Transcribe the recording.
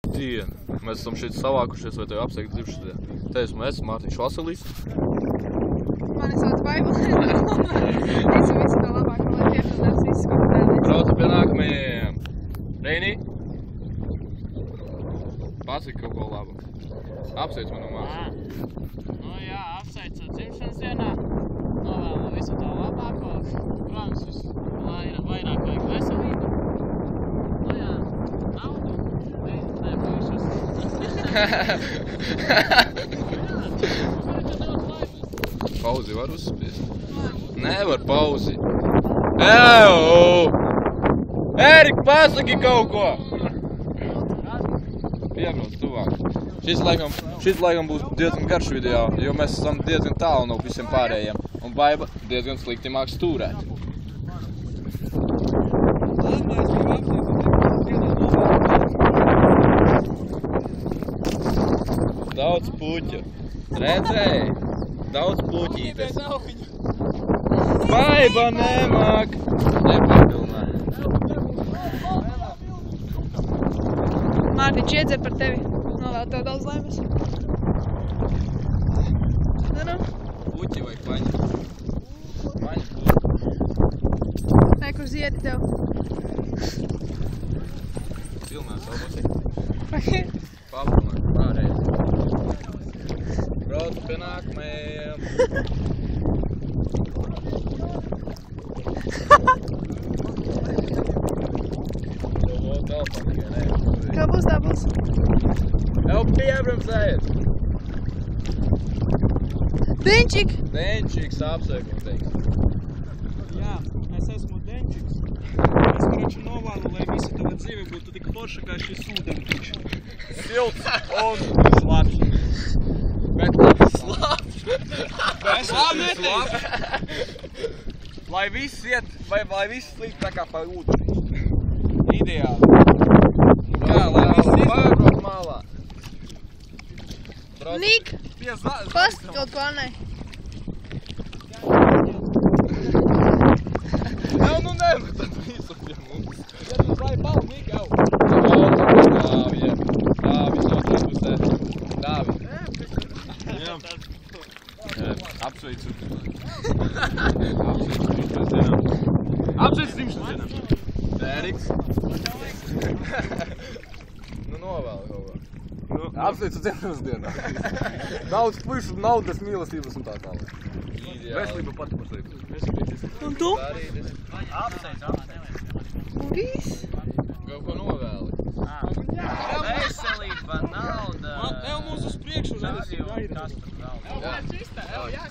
Diena. Mēs esam šeit savākušies, vai tev apsveikt dzimšanas. Te esmu es, Mārtiņš Vaselis. Mani sauc Baibulēna. Visu to labāko, lai tiešām viss kopā. Braucu pie nākamajiem. Reini. Pasaki kaut ko labu. Apsveic manu māsu. Nu jā, apsveicu dzimšanas dienā. Novēlu visu to labāko. Protams, vairāk vajag veselību. Nu jā, naudu. Nē, puišas. Pauzi var uzspiest? Nevar pauzi. Euu! Ērika, pasaki kaut ko! Piebrauc tuvāk. Šis laikam būs diezgan garš video, jo mēs esam diezgan tālu no visiem pārējiem. Un Baiba diezgan slikti māk stūrēt. Daudz puķu. Redzēji? Daudz puķītes. Baiba nemāk! Nepārpilnā. Mārtiņš iedzer par tevi. Novēl tev daudz laimes. Nu. Puķi vai paņi? Paņi puķi. Nē, kur ziedi tev? Filmē savu pasaka. Papilnā, pārējais. Braucu pie nākamajiem. Kā būs, tā būs? Jau piebremzējies! Denčik! Denčiks apsveikums teiks. Jā, es esmu Denčiks. Es koroči novēlu, lai visa tava dzīve būtu tik forša kā šis ūdentiņš. Silts un slapš. Bet slapš! Es vēl neteicu! Lai viss iet, vai lai viss slīd tā kā pa ūdeni. Ideāli. Jā, lai viss pārbrauc malā. Nik! Past kaut ko Annai. Jau nu nemetam visu pie mums. Ja tu vai balu, Nik, jau. Dāvi, jeb. Dāvi, otrā pusē. Dāvi. Jā. Apsveicu. Apsveicu dzimšanas dienām. Apsveicu dzimšanas dienām. Ēriks. Nu novēl kaut ko. Apsveicu dzimšanas dienā. Daudz puišu, naudas, mīlestības un tā tālāk. Veselība pati par sevi. Un tu? Apsveicu. Un viss? Kaut ko novēli. Veselība, nauda. Ev mūs uz priekšu, Tas redzi, jau gaida. kas tur nav. Jā.